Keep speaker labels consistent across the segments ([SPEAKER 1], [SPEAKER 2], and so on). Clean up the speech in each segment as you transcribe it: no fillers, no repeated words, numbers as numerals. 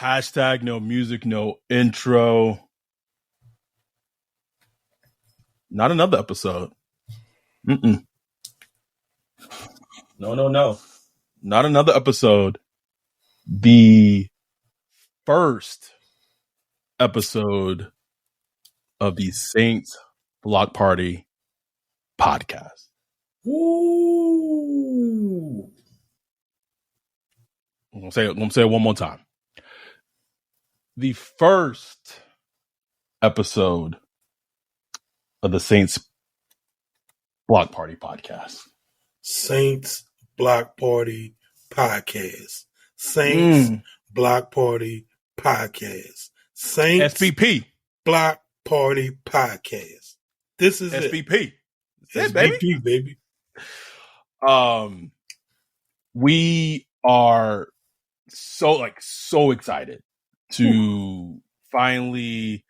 [SPEAKER 1] Hashtag no music, no intro. Not another episode. No. Not another episode. The first episode of the Saints Block Party podcast.
[SPEAKER 2] Ooh.
[SPEAKER 1] I'm gonna say it one more time. The first episode of the Saints Block Party podcast.
[SPEAKER 2] Saints Block Party podcast. Saints Block Party podcast. Saints
[SPEAKER 1] SBP
[SPEAKER 2] Block Party podcast. This is
[SPEAKER 1] SBP.
[SPEAKER 2] it. SBP, baby.
[SPEAKER 1] We are so excited to finally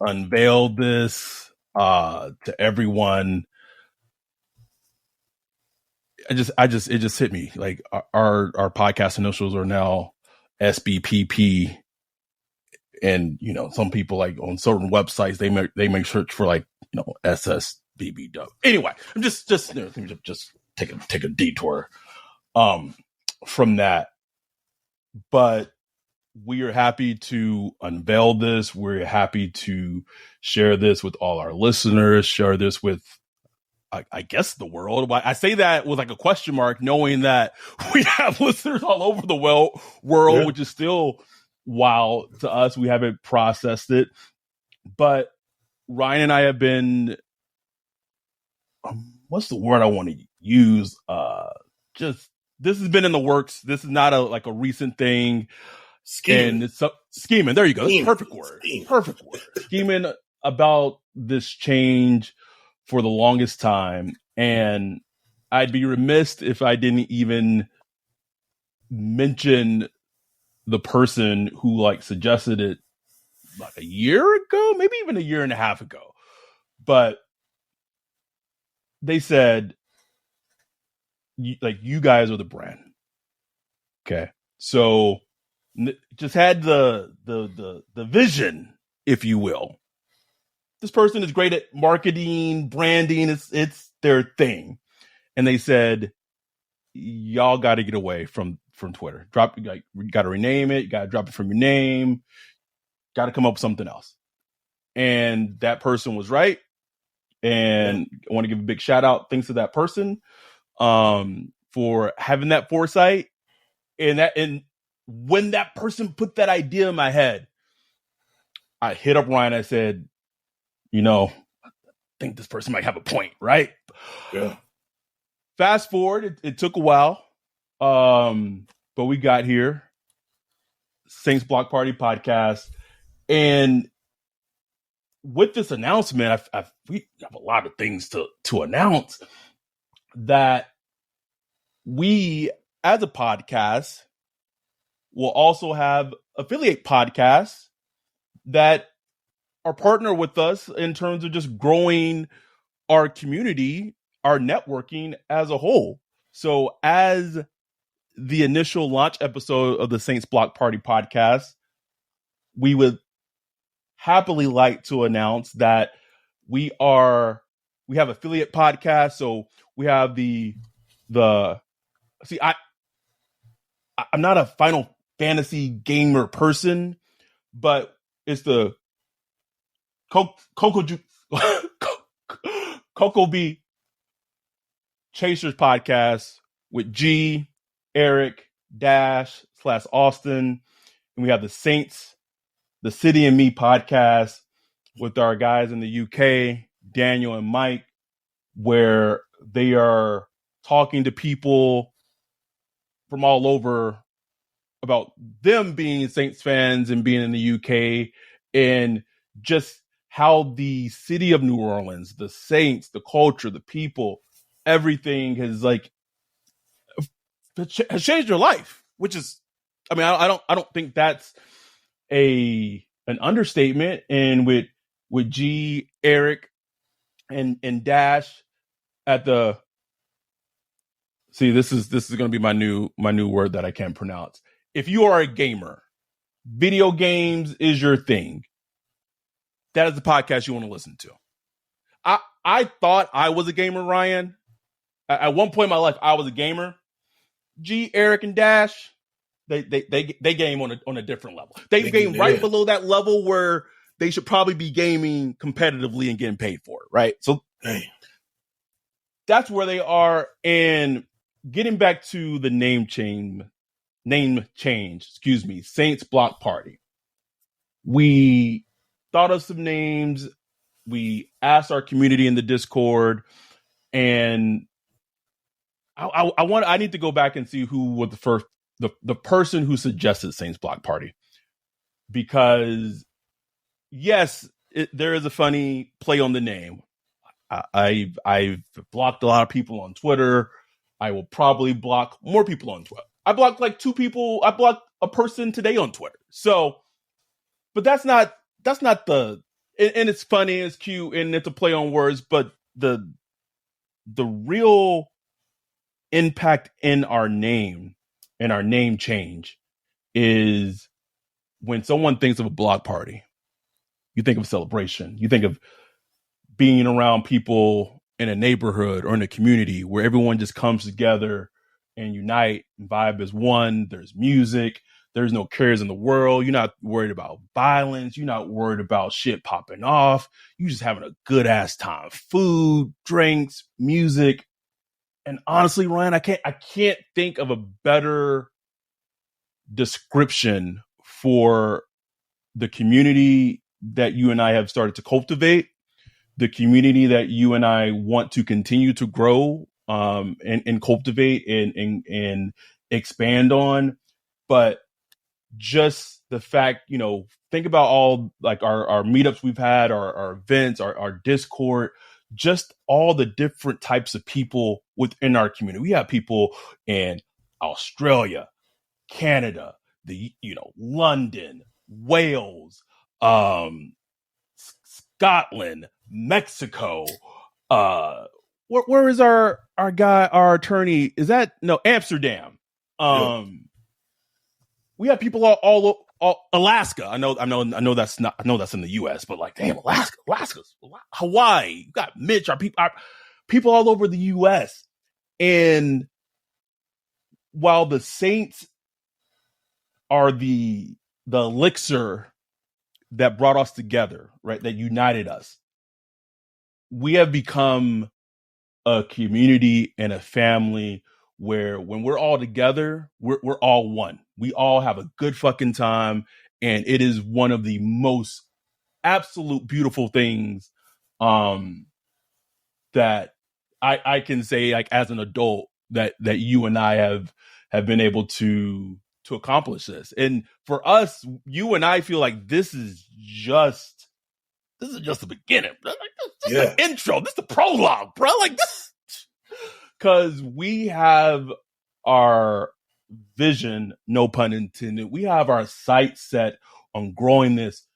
[SPEAKER 1] unveil this to everyone. It just hit me. Like our podcast initials are now SBPP, and some people on certain websites they make search for SSBBW. Anyway, I'm just take a detour from that, but we are happy to unveil this. We're happy to share this with all our listeners, share this with, I guess, the world. I say that with a question mark, knowing that we have listeners all over the world, yeah, which is still wild to us. We haven't processed it. But Ryan and I have been, what's the word I want to use? This has been in the works. This is not a recent thing. Scheming. And it's scheming. There you go. That's perfect word. Perfect word. Scheming about this change for the longest time. And I'd be remiss if I didn't even mention the person who suggested it a year ago, maybe even a year and a half ago. But they said, you guys are the brand. Okay. So just had the vision, if you will. This person is great at marketing, branding. It's their thing. And they said, y'all got to get away from Twitter. You got to rename it. You got to drop it from your name. Got to come up with something else. And that person was right. And I want to give a big shout out. Thanks to that person for having that foresight. And when that person put that idea in my head, I hit up Ryan. I said, I think this person might have a point, right?
[SPEAKER 2] Yeah.
[SPEAKER 1] Fast forward, it took a while, but we got here. Saints Block Party podcast. And with this announcement, we have a lot of things to announce. That we, as a podcast, will also have affiliate podcasts that are partner with us in terms of just growing our community, our networking as a whole. So as the initial launch episode of the Saints Block Party podcast, we would happily like to announce that we have affiliate podcasts. So we have I'm not a Final Fantasy gamer person, but it's the Coco B Chasers podcast with G, Eric, Dash / Austin. And we have the Saints, the City and Me podcast with our guys in the UK, Daniel and Mike, where they are talking to people from all over about them being Saints fans and being in the UK, and just how the city of New Orleans, the Saints, the culture, the people, everything has changed your life. Which is, I don't think that's an understatement. And with G, Eric, and Dash at the this is going to be my new word that I can't pronounce. If you are a gamer, video games is your thing, that is the podcast you want to listen to. I thought I was a gamer, Ryan. At one point in my life, I was a gamer. G, Eric, and Dash, they game on a different level. They game right below that level where they should probably be gaming competitively and getting paid for it, right? So that's where they are. And getting back to the name change, Saints Block Party. We thought of some names. We asked our community in the Discord, and I need to go back and see who was the person who suggested Saints Block Party, because yes, there is a funny play on the name. I've blocked a lot of people on Twitter. I will probably block more people on Twitter. I blocked like 2 people. I blocked a person today on Twitter. So, but that's not the. And it's funny, it's cute, and it's a play on words. But the real impact in our name and our name change is when someone thinks of a block party. You think of celebration. You think of being around people in a neighborhood or in a community where everyone just comes together and unite and vibe as one. There's music. There's no cares in the world. You're not worried about violence. You're not worried about shit popping off. You're just having a good ass time. Food, drinks, music. And honestly, Ryan, I can't think of a better description for the community that you and I have started to cultivate, the community that you and I want to continue to grow and cultivate and expand on. But just the fact, think about all like our meetups we've had, our events, our Discord, just all the different types of people within our community. We have people in Australia, Canada, London, Wales, Scotland, Mexico. Where is our guy, our attorney? Is that Amsterdam? We have people all Alaska. I know that's not. I know that's in the U.S., but like, damn, Alaska's Hawaii. You got Mitch. Our people all over the U.S. And while the Saints are the elixir that brought us together, right? That united us. We have become a community and a family where when we're all together, we're all one. We all have a good fucking time. And it is one of the most absolute beautiful things that I can say, like, as an adult, that you and I have been able to accomplish this. And for us, you and I feel like this is just the beginning. This is the intro. This is the prologue, bro. Like this. Because we have our vision, no pun intended. We have our sights set on growing this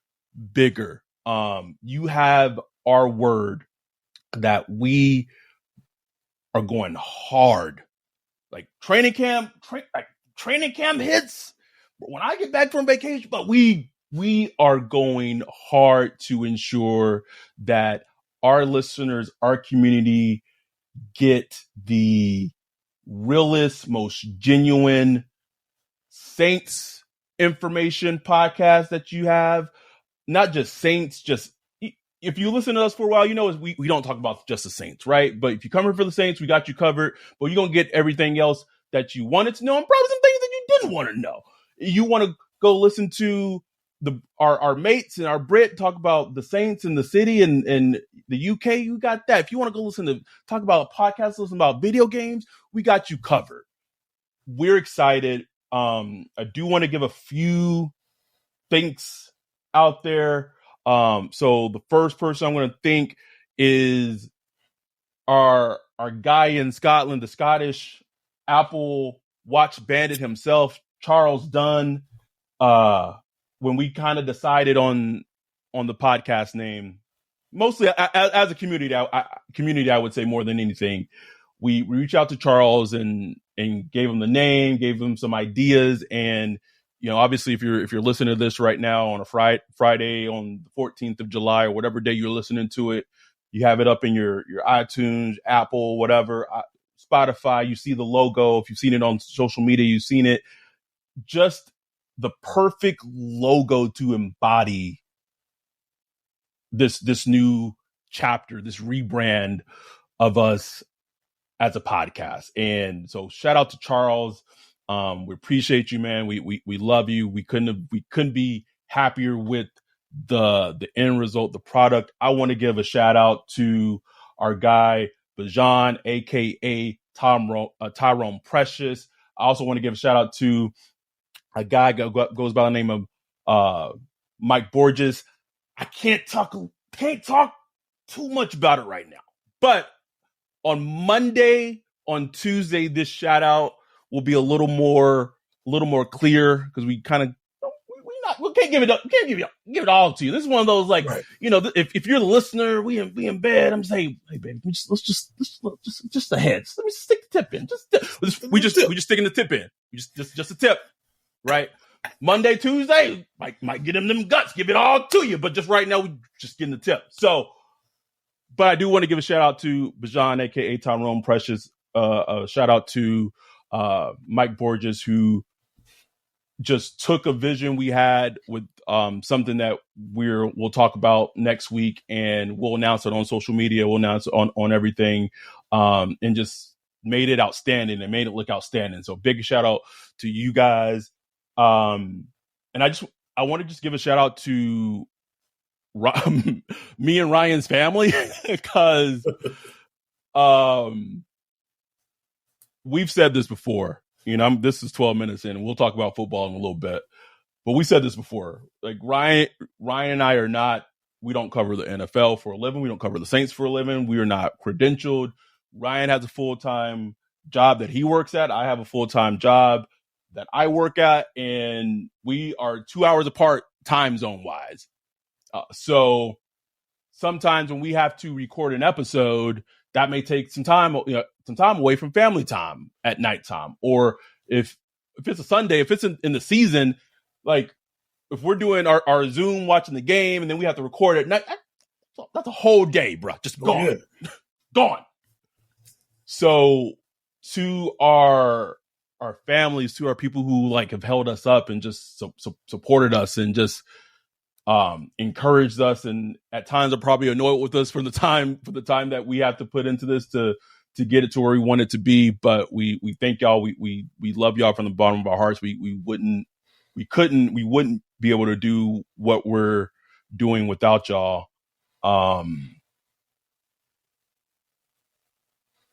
[SPEAKER 1] bigger. You have our word that we are going hard. Like training camp hits. When I get back from vacation, but we are going hard to ensure that our listeners, our community, get the realest, most genuine Saints information podcast that you have. Not just Saints, just if you listen to us for a while, we don't talk about just the Saints, right? But if you come here for the Saints, we got you covered. But you're going to get everything else that you wanted to know, and probably some things that you didn't want to know. You want to go listen to our mates and our Brit talk about the Saints in the city and the UK, you got that. If you want to go talk about a podcast, listen about video games, we got you covered. We're excited. I do want to give a few thanks out there. So the first person I'm going to thank is our guy in Scotland, the Scottish Apple Watch bandit himself, Charles Dunn. When we kind of decided on the podcast name, mostly as a community, I would say more than anything, we reached out to Charles and gave him the name, gave him some ideas, and obviously if you're listening to this right now on a Friday on the 14th of July or whatever day you're listening to it, you have it up in your iTunes, Apple, whatever, Spotify. You see the logo. If you've seen it on social media, you've seen it. Just the perfect logo to embody this new chapter, this rebrand of us as a podcast. And so shout out to Charles. We appreciate you, man. We love you. We couldn't be happier with the end result, the product. I want to give a shout out to our guy Bajan, aka Tyrone Precious. I also want to give a shout out to a guy goes by the name of Mike Borges. I can't talk too much about it right now, but on Monday, on Tuesday, this shout out will be a little more clear because we kind of we can't give it all to you. This is one of those right. If you're the listener, we in bed. I'm saying, hey baby, let's just the heads. Let me stick the tip in. We just sticking the tip in. Just a tip, right? Monday, Tuesday, might get them guts, give it all to you. But just right now, we just getting the tip. So, but I do want to give a shout out to Bajan, aka Tyrone Precious. A shout out to Mike Borges, who just took a vision we had with something that we'll talk about next week, and we'll announce it on social media. We'll announce it on everything, and just made it outstanding and made it look outstanding. So big shout out to you guys. And I want to just give a shout out to me and Ryan's family because we've said this before. This is 12 minutes in, and we'll talk about football in a little bit. But we said this before. Like Ryan and I we don't cover the NFL for a living. We don't cover the Saints for a living. We are not credentialed. Ryan has a full-time job that he works at. I have a full-time job that I work at, and we are 2 hours apart time zone wise. So sometimes when we have to record an episode, that may take some time away from family time at nighttime. Or if it's a Sunday, if it's in the season, like if we're doing our Zoom watching the game and then we have to record at night, that's a whole day, bro. Just gone. Gone. So to our families, to our people who have held us up and just supported us and just encouraged us, and at times are probably annoyed with us for the time that we have to put into this to get it to where we want it to be. But we thank y'all. We love y'all from the bottom of our hearts. We wouldn't be able to do what we're doing without y'all.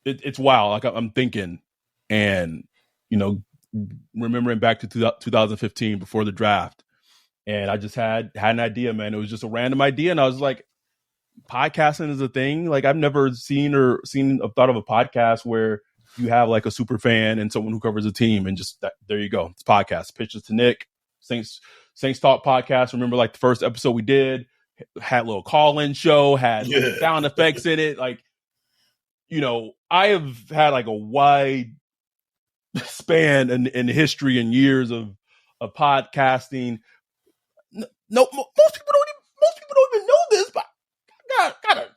[SPEAKER 1] It's wild. Like I'm thinking, and remembering back to 2015 before the draft, and I just had an idea, man. It was just a random idea, and I was like, podcasting is a thing. Like I've never seen or thought of a podcast where you have like a super fan and someone who covers a team, and just there you go. It's podcast. Pitches to Nick, Saints Talk podcast. Remember, like the first episode we did had a little call-in show, had sound effects in it. Like, I have had like a wide span in history and years of podcasting. No, most people don't even know this, but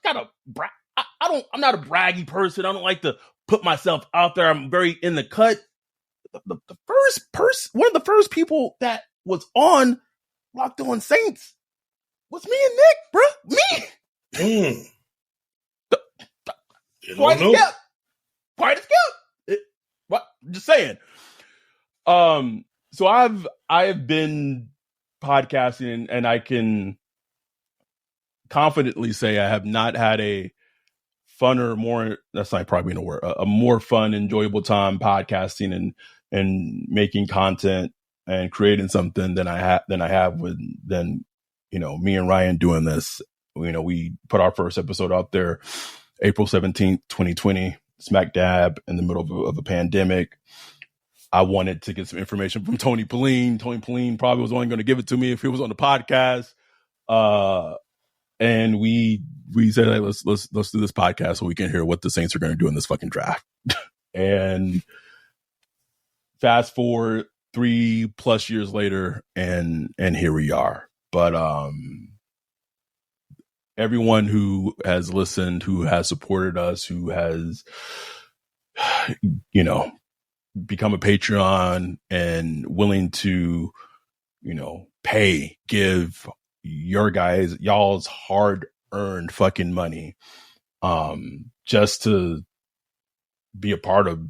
[SPEAKER 1] gotta brag. I'm not a braggy person. I don't like to put myself out there. I'm very in the cut. The first person, one of the first people that was on Locked On Saints was me and Nick, bro. Me. Quite as kept. What? I'm just saying. So I have been podcasting, and I can confidently say I have not had a funner, more, that's not probably a word, a more fun, enjoyable time podcasting and making content and creating something than I have with me and Ryan doing this. We put our first episode out there April 17th, 2020, smack dab in the middle of a pandemic. I wanted to get some information from Tony Pauline. Tony Pauline probably was only going to give it to me if he was on the podcast. And we said, hey, let's do this podcast so we can hear what the Saints are going to do in this fucking draft. And fast forward 3+ years later, and here we are. But everyone who has listened, who has supported us, who has, become a Patreon and willing to, give y'all's hard earned fucking money, just to be a part of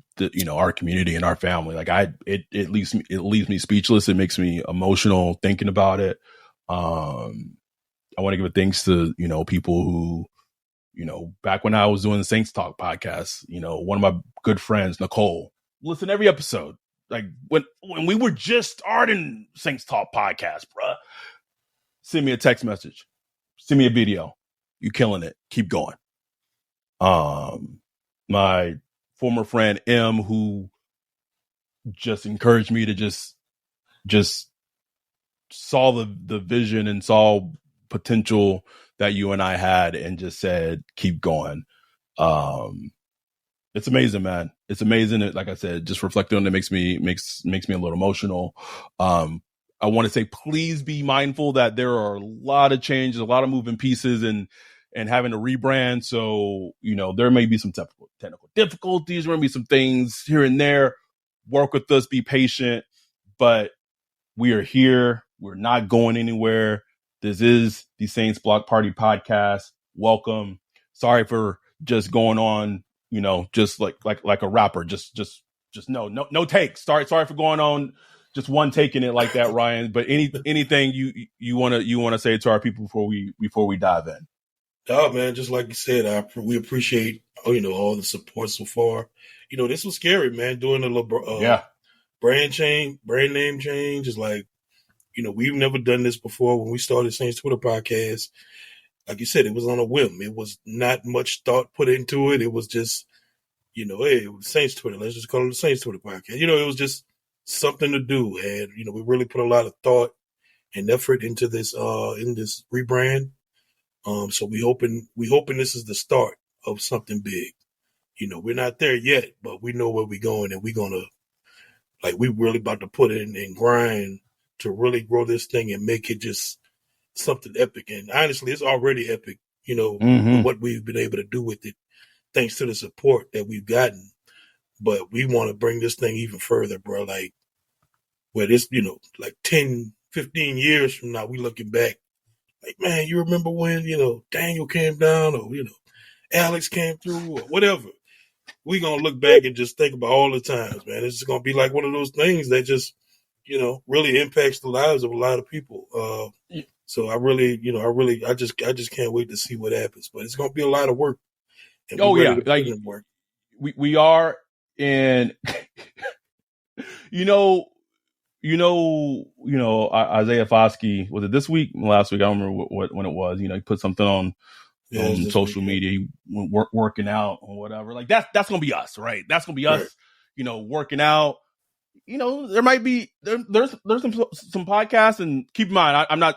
[SPEAKER 1] our community and our family. Like it leaves me speechless. It makes me emotional thinking about it. I want to give a thanks to, people who, back when I was doing the Saints Talk podcast, one of my good friends, Nicole, listen to every episode. Like when we were just starting Saints Talk podcast, bruh, send me a text message, send me a video. You killing it. Keep going. My former friend M, who just encouraged me to just saw the vision and saw potential that you and I had, and just said, keep going. It's amazing, man. It's amazing. Like I said, just reflecting on it makes me a little emotional. I want to say, please be mindful that there are a lot of changes, a lot of moving pieces, and having to rebrand. So, there may be some technical difficulties. There may be some things here and there. Work with us, be patient, but we are here. We're not going anywhere. This is the Saints Block Party podcast. Welcome. Sorry for just going on, just like a rapper. Just no takes. Sorry for going on just one taking it like that, Ryan. But anything you wanna say to our people before we dive in?
[SPEAKER 2] Oh man, just like you said, we appreciate all the support so far. This was scary, man. Doing a brand name change is like, we've never done this before. When we started Saints Twitter podcast, like you said, it was on a whim. It was not much thought put into it. It was just, hey, it was Saints Twitter. Let's just call it the Saints Twitter podcast. It was just something to do. And, we really put a lot of thought and effort into this, in this rebrand. So we hoping this is the start of something big. We're not there yet, but we know where we're going, and we're really about to put in and grind to really grow this thing and make it just something epic. And honestly, it's already epic, what we've been able to do with it, thanks to the support that we've gotten. But we want to bring this thing even further, bro. Like, where this, like 10, 15 years from now, we looking back, like, man, you remember when, Daniel came down, or, Alex came through, or whatever. We're going to look back and just think about all the times, man. It's just going to be like one of those things that just, really impacts the lives of a lot of people. So I just can't wait to see what happens. But it's going to be a lot of work. And
[SPEAKER 1] like
[SPEAKER 2] work.
[SPEAKER 1] We are, and Isaiah Foskey, was it this week, last week? I don't remember when it was. He put something on social media. He went working out or whatever. Like that's gonna be us, right? That's gonna be us. Right. Working out. There might be there's some podcasts, and keep in mind, I'm not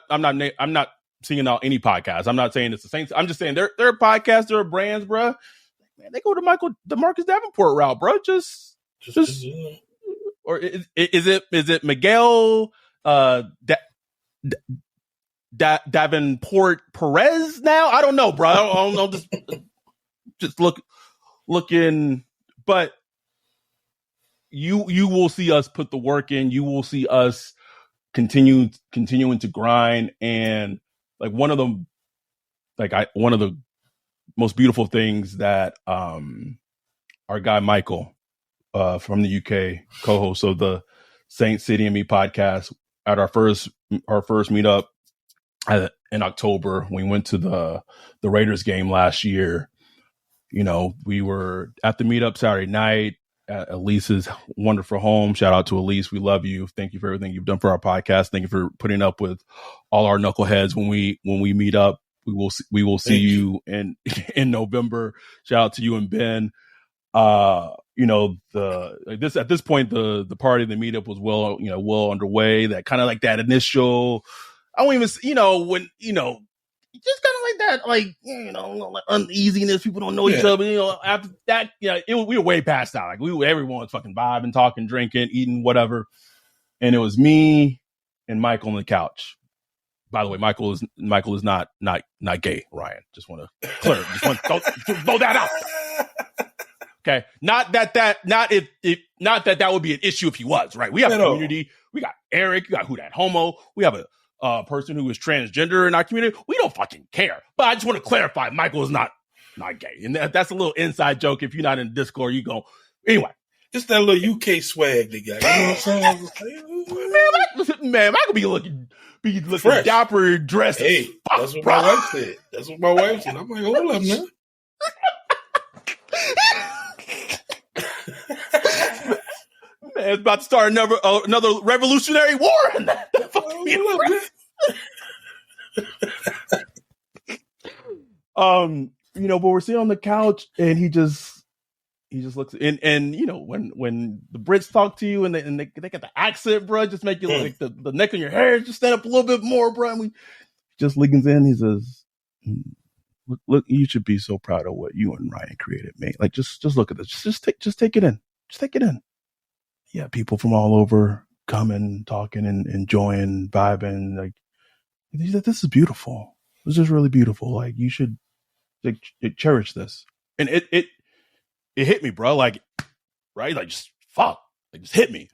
[SPEAKER 1] singing out any podcasts. I'm not saying it's the Saints. I'm just saying they're podcasts, they're brands, bro. Man, they go the Marcus Davenport route, bro. Just or is it Miguel Davenport Perez now? I don't know, bro. I don't know. Just looking, but you will see us put the work in. You will see us continuing to grind. And like one of the most beautiful things that our guy Michael from the UK, co-host of the Saint City and Me podcast, at our first meetup in October, we went to the Raiders game last year. We were at the meetup Saturday night at Elise's wonderful home. Shout out to Elise. We love you. Thank you for everything you've done for our podcast. Thank you for putting up with all our knuckleheads when we meet up. We will see you in November. Shout out to you and Ben. At this point, the party, the meetup was well underway. That kind of like that initial, I don't even, when, just kind of like that, like uneasiness. People don't know each other. After that, we were way past that. Like everyone was fucking vibing, talking, drinking, eating, whatever. and it was me and Michael on the couch. By the way, Michael is not gay, Ryan. Just want to clear. Just want to throw that out. Okay, not that would be an issue if he was, right? We have a community. We got Eric. We got Who Dat Homo. We have a person who is transgender in our community. We don't fucking care. But I just want to clarify, Michael is not gay, and that's a little inside joke. If you're not in Discord, you go anyway.
[SPEAKER 2] Just that little UK swag they got. You know what I'm
[SPEAKER 1] saying? Man, Michael be looking fresh, dapper, dressed.
[SPEAKER 2] Hey, that's what my wife said. I'm like, hold up, man.
[SPEAKER 1] Man, it's about to start another revolutionary war in that. But we're sitting on the couch and he just looks and when the Brits talk to you and they get the accent, bro, just make you like the neck on your hair just stand up a little bit more, bro. And we just leans in. He says, "Look, you should be so proud of what you and Ryan created, mate. Like just look at this. Just take it in. Just take it in." Yeah, people from all over coming, talking, and enjoying, vibing. Like, this is beautiful. This is really beautiful. Like, you should cherish this. And it hit me, bro. Like, right? Like, just fuck. Like, just hit me.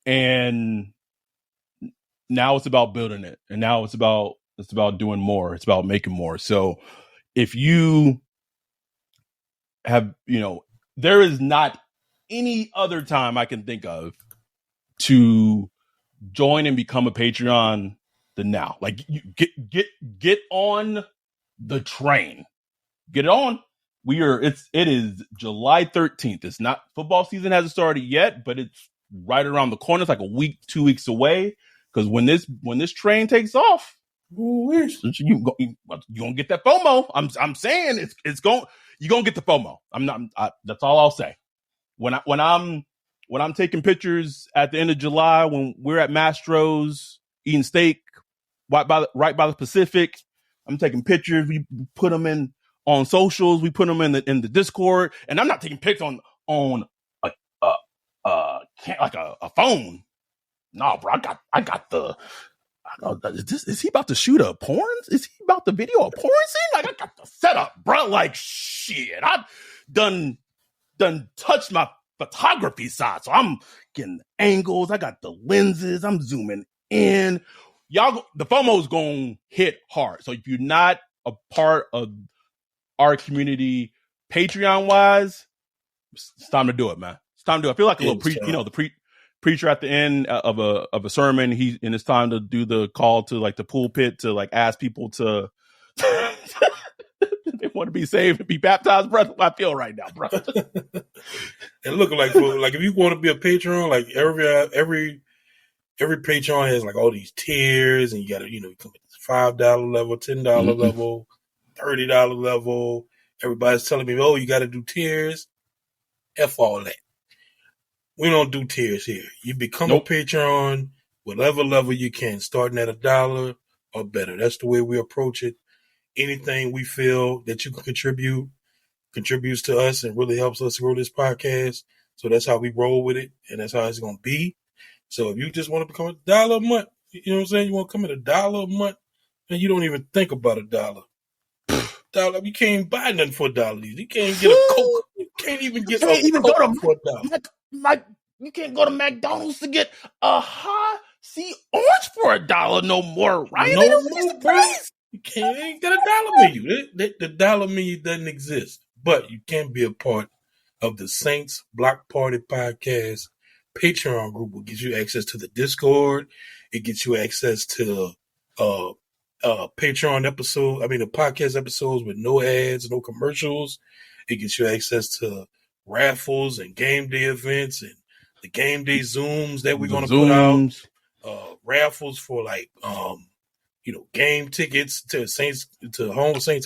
[SPEAKER 1] And now it's about building it. And now it's about doing more. It's about making more. So if you have, there is not any other time I can think of to join and become a Patreon than now. Like, you get on the train. Get it on. It is July 13th. It's not, football season hasn't started yet, but it's right around the corner. It's like a week, 2 weeks away. Because when this train takes off, you're gonna get that FOMO. I'm saying you're gonna get the FOMO. That's all I'll say. When I'm taking pictures at the end of July, when we're at Mastro's eating steak right by the Pacific, I'm taking pictures. We put them on socials. We put them in the Discord, and I'm not taking pics on a phone. No, bro, I got the. Is he about to shoot a porn? Is he about to video a porn scene? Like, I got the setup, bro. Like, shit, I've done touched my photography side, so I'm getting angles. I got the lenses. I'm zooming in. Y'all, the FOMO is gonna hit hard. So if you're not a part of our community, Patreon wise, it's time to do it, man. It's time to do it. I feel like a little the preacher at the end of a sermon. And it's time to do the call to like the pulpit to like ask people to they want to be saved and be baptized, brother. I feel right now, bro.
[SPEAKER 2] And look, like if you want to be a Patreon, like every Patreon has like all these tiers, and you got to you come at this $5 level, $10 level, $30 level. Everybody's telling me, oh, you got to do tiers. F all that. We don't do tiers here. You become a Patreon, whatever level you can, starting at $1 or better. That's the way we approach it. Anything we feel that you can contributes to us and really helps us grow this podcast. So that's how we roll with it, and that's how it's going to be. So if you just want to become $1 a month, you know what I'm saying? You want to come at $1 a month, and you don't even think about $1. $1, you can't even buy nothing for $1. You can't get a Coke. You can't even get a Coke for $1.
[SPEAKER 1] You can't go to McDonald's to get a high C orange for $1 no more, right?
[SPEAKER 2] No more, price. You can't get $1 menu. The $1 menu doesn't exist. But you can be a part of the Saints Block Party Podcast Patreon group. Will get you access to the Discord. It gets you access to Patreon episode. I mean, the podcast episodes with no ads, no commercials. It gets you access to raffles and game day events and the game day Zooms that we're going to put out. Raffles for like, game tickets to Saints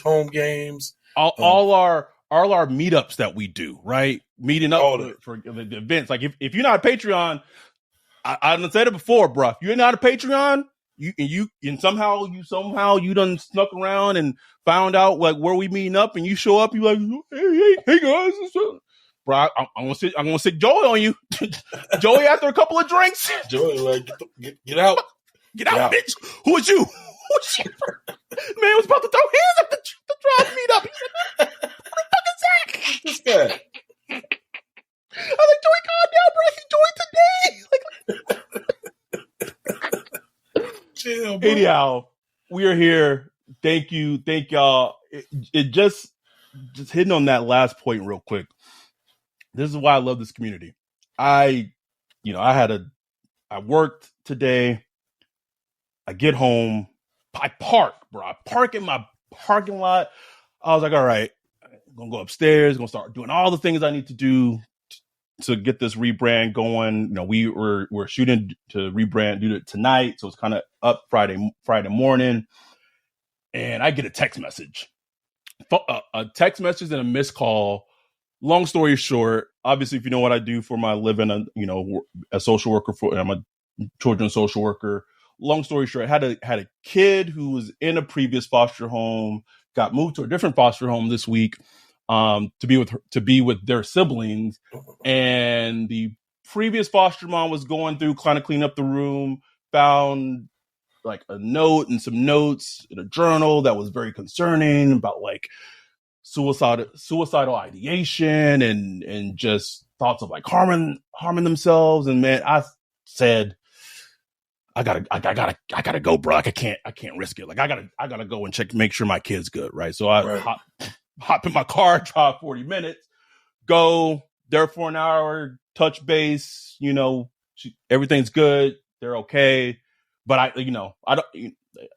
[SPEAKER 2] home games.
[SPEAKER 1] All our meetups that we do, right? Meeting up for the events. Like if you're not a Patreon, I've said it before, bro. If you're not a Patreon, you somehow you done snuck around and found out like where we meeting up, and you show up, you like, hey guys, bro, I'm gonna sit Joey on you. Joey after a couple of drinks.
[SPEAKER 2] Joey like get out.
[SPEAKER 1] Get out, bitch. Who is you? Man was about to throw hands up the drive meet up. He said, what the fuck is that?
[SPEAKER 2] This guy.
[SPEAKER 1] I was like, Joey, calm down, bro. He joined today.
[SPEAKER 2] Chill, bro.
[SPEAKER 1] Anyhow, we are here. Thank you. Thank y'all. It just hitting on that last point real quick. This is why I love this community. I worked today. I get home. I park, bro. I park in my parking lot. I was like, all right, I'm going to go upstairs, going to start doing all the things I need to do to get this rebrand going. We're shooting to rebrand, do it tonight. So it's kind of up Friday morning. And I get a text message. A text message and a missed call. Long story short, obviously, if you know what I do for my living, a social worker I'm a children's social worker. Long story short, I had a kid who was in a previous foster home, got moved to a different foster home this week to be with their siblings, and the previous foster mom was going through, kind of clean up the room, found like a note and some notes in a journal that was very concerning about like suicidal ideation and just thoughts of like harming themselves. And man, I said, I gotta go, bro. Like, I can't risk it. Like I gotta go and make sure my kid's good. Right. So I hop in my car, drive 40 minutes, go there for an hour, touch base, everything's good. They're okay. But I don't,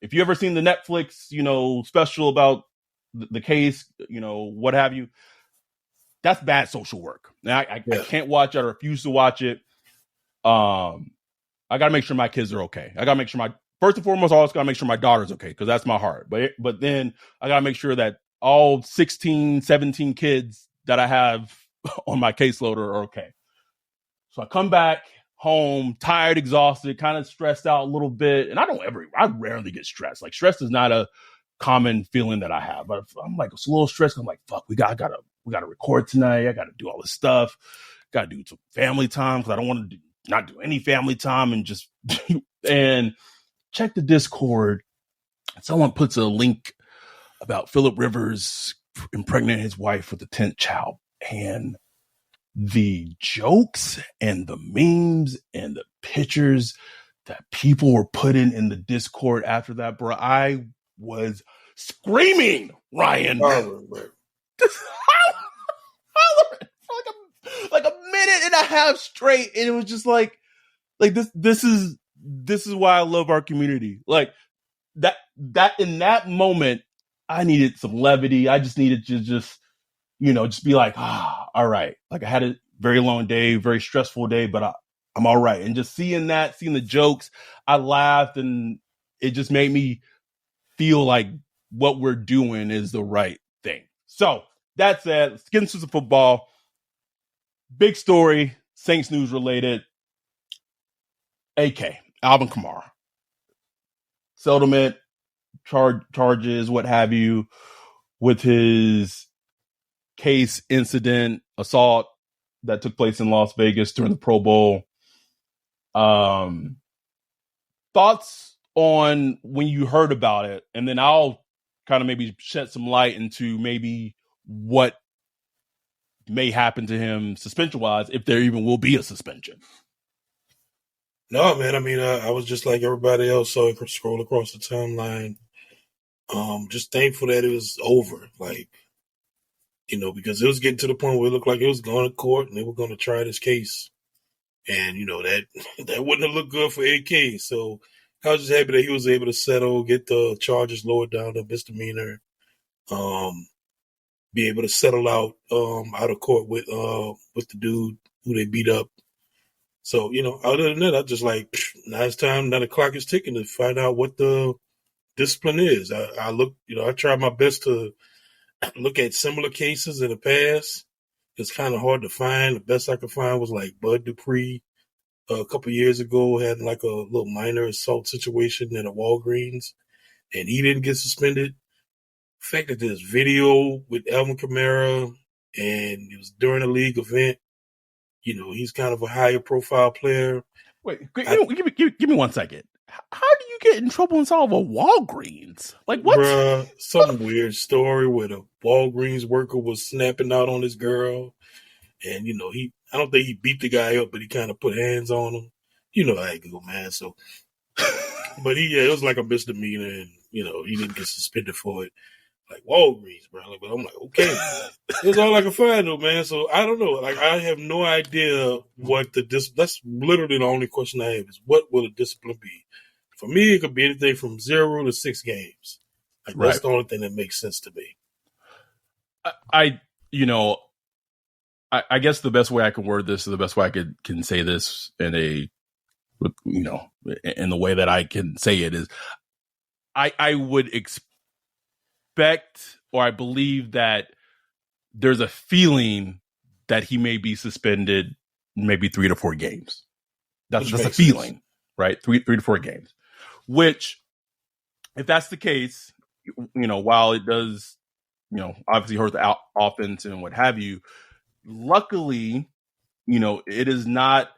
[SPEAKER 1] if you ever seen the Netflix, special about the case, what have you, that's bad social work. Now I can't watch it. I refuse to watch it. I got to make sure my kids are okay. I got to make sure first and foremost, I always got to make sure my daughter's okay, because that's my heart. But then I got to make sure that all 16, 17 kids that I have on my caseload are okay. So I come back home, tired, exhausted, kind of stressed out a little bit. And I rarely get stressed. Like, stress is not a common feeling that I have. But I'm like a little stressed. I'm like, fuck, we gotta record tonight. I got to do all this stuff. Got to do some family time, because I don't want to not do any family time, and just and check the Discord. Someone puts a link about Philip Rivers impregnating his wife with the 10th child, and the jokes and the memes and the pictures that people were putting in the Discord after that, bro, I was screaming, Ryan.
[SPEAKER 2] Hollering
[SPEAKER 1] like a minute and a half straight, and it was just like this is why I love our community. Like that in that moment, I needed some levity. I just needed to just be like, all right. Like, I had a very long day, very stressful day, but I'm all right. And just seeing the jokes, I laughed, and it just made me feel like what we're doing is the right thing. So that said, let's get into some football. Big story, Saints news related. AK, Alvin Kamara. Settlement, charges, what have you, with his case, incident, assault that took place in Las Vegas during the Pro Bowl. Thoughts on when you heard about it, and then I'll kind of maybe shed some light into maybe what may happen to him suspension-wise, if there even will be a suspension.
[SPEAKER 2] No, man. I mean, I was just like everybody else, saw it scroll across the timeline. Just thankful that it was over. Like, because it was getting to the point where it looked like it was going to court and they were going to try this case. And, that wouldn't have looked good for AK. So I was just happy that he was able to settle, get the charges lowered down to misdemeanor, be able to settle out of court with the dude who they beat up. So, other than that, I just like, now it's time, now the clock is ticking to find out what the discipline is. I try my best to look at similar cases in the past. It's kind of hard to find. The best I could find was like Bud Dupree a couple of years ago, had like a little minor assault situation in a Walgreens, and he didn't get suspended. The fact that there's video with Alvin Kamara and it was during a league event. You know, he's kind of a higher profile player.
[SPEAKER 1] Wait, give me 1 second. How do you get in trouble inside of a Walgreens? Like what?
[SPEAKER 2] Bruh, some weird story where the Walgreens worker was snapping out on his girl. And, you know, I don't think he beat the guy up, but he kind of put hands on him. You know how it go, man. So, but it was like a misdemeanor, and, you know, he didn't get suspended for it. Like Walgreens, bro. But I'm like, okay. It's all I can find, though, man. So I don't know. Like, I have no idea what that's literally the only question I have is what will the discipline be? For me, it could be anything from 0 to 6 games. Like, that's the only thing that makes sense to me.
[SPEAKER 1] I guess the best way I can word this, or the best way I can say this in the way that I can say it is, I would expect, or I believe that there's a feeling that he may be suspended maybe 3 to 4 games. That's a feeling, right? 3 to 4 games. Which, if that's the case, you know, while it does, you know, obviously hurt the offense and what have you, luckily, you know, it is not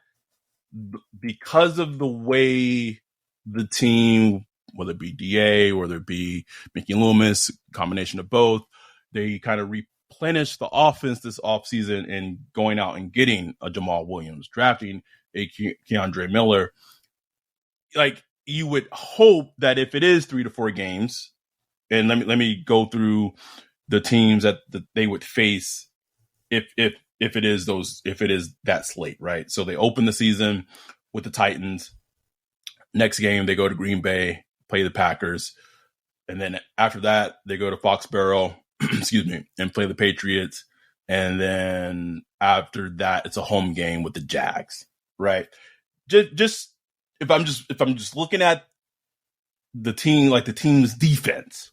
[SPEAKER 1] because of the way the team, whether it be DA or whether it be Mickey Loomis, combination of both, they kind of replenish the offense this offseason and going out and getting a Jamal Williams, drafting a Keandre Miller. Like, you would hope that if it is 3 to 4 games, and let me go through the teams that they would face if it is that slate, right? So they open the season with the Titans. Next game they go to Green Bay, play the Packers, and then after that they go to Foxborough, and play the Patriots, and then after that it's a home game with the Jags, right? Just if I'm just looking at the team, like the team's defense,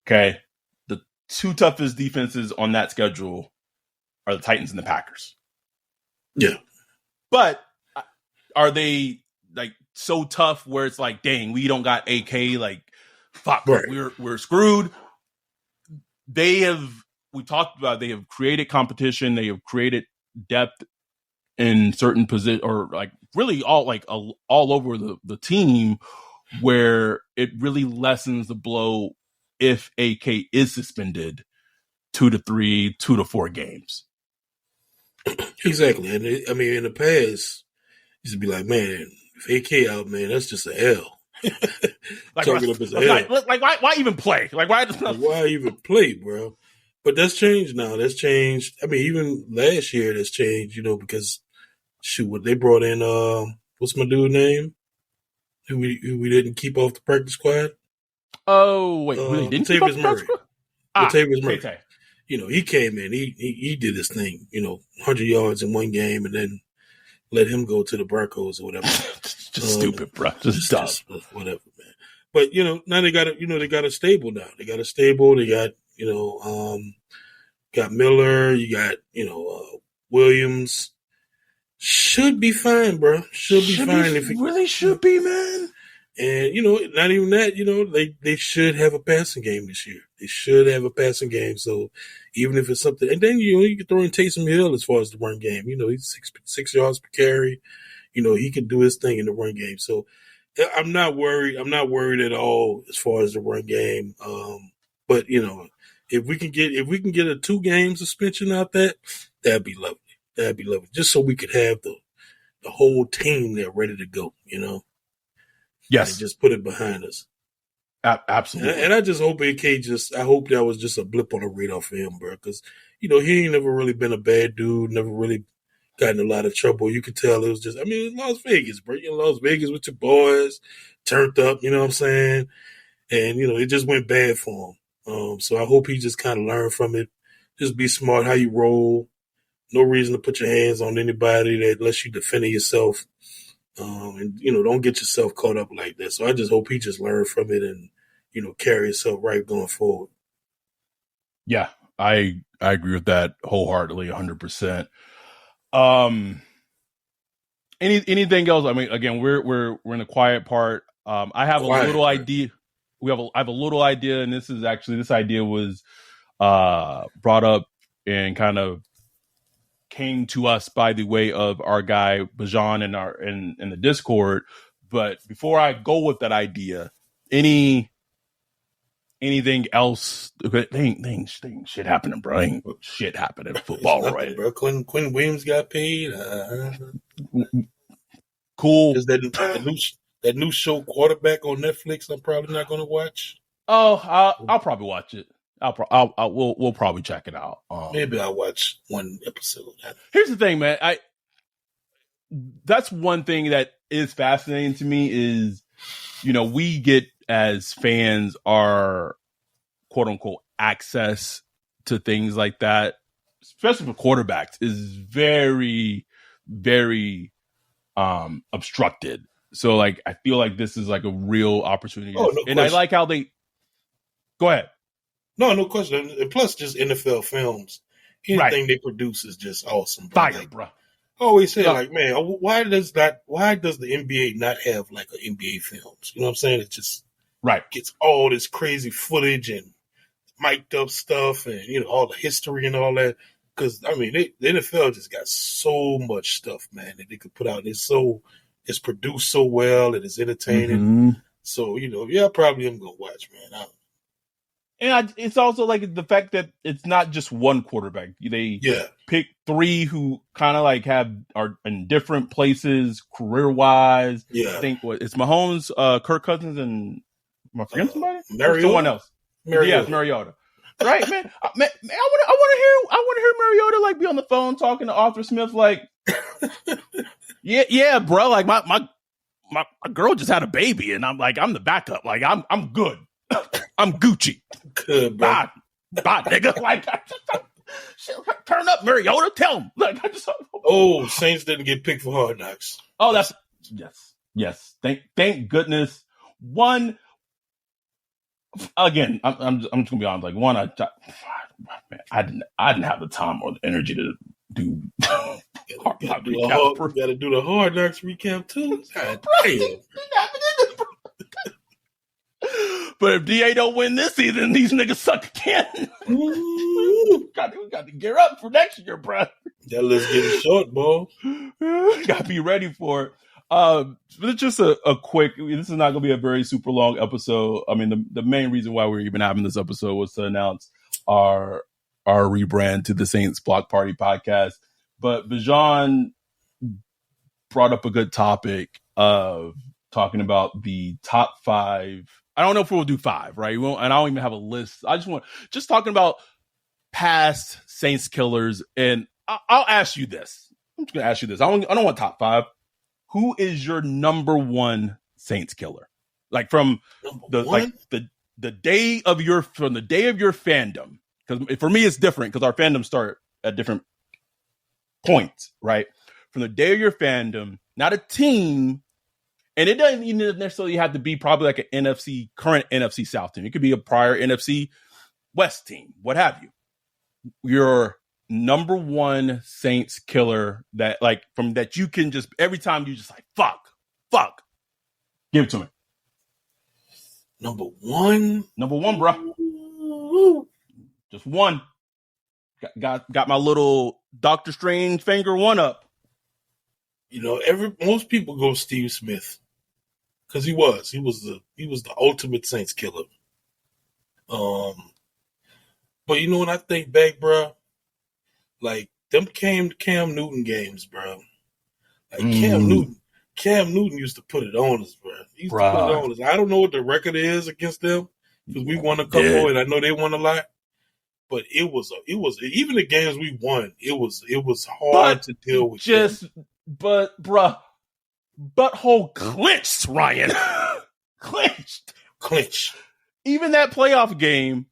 [SPEAKER 1] okay, the 2 toughest defenses on that schedule are the Titans and the Packers.
[SPEAKER 2] Yeah.
[SPEAKER 1] But are they like so tough where it's like, dang, we don't got AK, like, fuck, right, we're screwed? They have created competition, they have created depth in certain positions, or like really all over the team, where it really lessens the blow if AK is suspended 2 to 4 games.
[SPEAKER 2] Exactly. And in the past, used to be like, man, if AK out, man, that's just an L.
[SPEAKER 1] Why even play? Like,
[SPEAKER 2] why even play, bro? But that's changed now. That's changed. I mean, even last year, that's changed, you know, because what they brought in, what's my dude name? Who we didn't keep off the practice squad?
[SPEAKER 1] Oh, wait, really didn't keep off the practice squad?
[SPEAKER 2] Latavius Murray. Okay. You know, he came in, he did his thing, you know, 100 yards in one game, and then let him go to the Broncos or whatever.
[SPEAKER 1] just stupid, bro. Just dumb.
[SPEAKER 2] Whatever, man. But, you know, now they got a stable now. They got a stable. They got, you know, got Miller. You got, you know, Williams. Should be fine, bro. Should be fine.
[SPEAKER 1] If it really should be, man.
[SPEAKER 2] And, you know, not even that, you know, they should have a passing game this year. They should have a passing game. So even if it's something, and then, you know, you can throw in Taysom Hill as far as the run game. You know, he's 6 yards per carry. You know, he can do his thing in the run game. So I'm not worried. I'm not worried at all as far as the run game. But, you know, if we can get a 2-game suspension out that'd be lovely. That'd be lovely. Just so we could have the whole team there ready to go, you know?
[SPEAKER 1] Yes.
[SPEAKER 2] And just put it behind us.
[SPEAKER 1] Absolutely.
[SPEAKER 2] And I just hope AK I hope that was just a blip on the radar for him, bro. Because, you know, he ain't never really been a bad dude, never really gotten in a lot of trouble. You could tell it was just, I mean, Las Vegas, bro. You're in Las Vegas with your boys, turned up, you know what I'm saying? And, you know, it just went bad for him. So I hope he just kind of learned from it. Just be smart how you roll. No reason to put your hands on anybody that unless you defending yourself. And, you know, don't get yourself caught up like that. So I just hope he just learned from it and, you know, carry himself right going forward.
[SPEAKER 1] Yeah, I agree with that wholeheartedly, 100%. Anything else? I mean, again, we're in the quiet part. I have a little idea. I have a little idea, and this idea was brought up and kind of came to us by the way of our guy Bajan in the Discord. But before I go with that idea, anything else? Things shit happening, bro. Ain't shit happening in football, right?
[SPEAKER 2] Bro. Quinn Williams got paid.
[SPEAKER 1] Cool.
[SPEAKER 2] Is that new show Quarterback on Netflix? I'm probably not going to watch.
[SPEAKER 1] Oh, I'll probably watch it. We'll probably check it out.
[SPEAKER 2] Maybe I'll watch one episode.
[SPEAKER 1] Here's the thing, man. That's one thing that is fascinating to me is, we get as fans our quote unquote access to things like that, especially for quarterbacks, is very, very obstructed. So like, I feel like this is like a real opportunity.
[SPEAKER 2] No
[SPEAKER 1] and
[SPEAKER 2] question.
[SPEAKER 1] I like how they go ahead.
[SPEAKER 2] No question. And plus, just NFL films, anything they produce is just awesome.
[SPEAKER 1] Bro. Fire, bro.
[SPEAKER 2] I always say, man, why does the NBA not have like an NBA films? You know what I'm saying? It just gets all this crazy footage and mic'd up stuff and, all the history and all that. Because, I mean, the NFL just got so much stuff, man, that they could put out. It's produced so well. It is entertaining.
[SPEAKER 1] Mm-hmm.
[SPEAKER 2] So, I probably am going to watch, man.
[SPEAKER 1] And it's also like the fact that it's not just one quarterback. They pick three who kind of like are in different places career wise.
[SPEAKER 2] Yeah.
[SPEAKER 1] I think it's Mahomes, Kirk Cousins, and am I forgetting somebody?
[SPEAKER 2] Mariota?
[SPEAKER 1] Someone else. Mariota. Yes, Mariota. Right, man. I want to hear Mariota like be on the phone talking to Arthur Smith like, yeah, bro. Like my girl just had a baby, and I'm the backup. Like I'm good. I'm Gucci.
[SPEAKER 2] Good, bro.
[SPEAKER 1] Bye, nigga. Like, turn up, Mariota. Tell him. Like,
[SPEAKER 2] Saints didn't get picked for Hard Knocks.
[SPEAKER 1] Oh, that's yes. Thank goodness. One. Again, I'm just gonna be honest. Like one, I didn't have the time or the energy to do.
[SPEAKER 2] Got to do the Hard Knocks recap too. God damn.
[SPEAKER 1] But if DA don't win this season, these niggas suck again. we got to gear up for next year, bro.
[SPEAKER 2] That list getting short, boy.
[SPEAKER 1] Got to be ready for it. But it's just a quick. This is not going to be a very super long episode. I mean, the main reason why we're even having this episode was to announce our rebrand to the Saints Block Party podcast. But Bijan brought up a good topic of talking about the top 5. I don't know if we'll do 5, right? And I don't even have a list. I just talking about past Saints killers. And I'll ask you this. I'm just going to ask you this. I don't want top 5. Who is your number 1 Saints killer? Like from the day of your fandom. Because for me, it's different because our fandoms start at different points, right? From the day of your fandom, not a team. And it doesn't even necessarily have to be probably like an current NFC South team. It could be a prior NFC West team, what have you. Your number 1 Saints killer that like from that you can just every time you just like fuck. Give it to me.
[SPEAKER 2] Number 1,
[SPEAKER 1] bro. Just one. Got my little Doctor Strange finger 1 up.
[SPEAKER 2] Most people go Steve Smith. Because he was the ultimate Saints killer. But when I think back, bro, like them Cam Newton games, bro. Like Cam Newton used to put it on us, bro. He used to put it on us. I don't know what the record is against them because we won a couple, and I know they won a lot. But it was even the games we won. It was hard to deal with.
[SPEAKER 1] Bruh. Butthole clenched, Ryan. Clenched. Even that playoff game.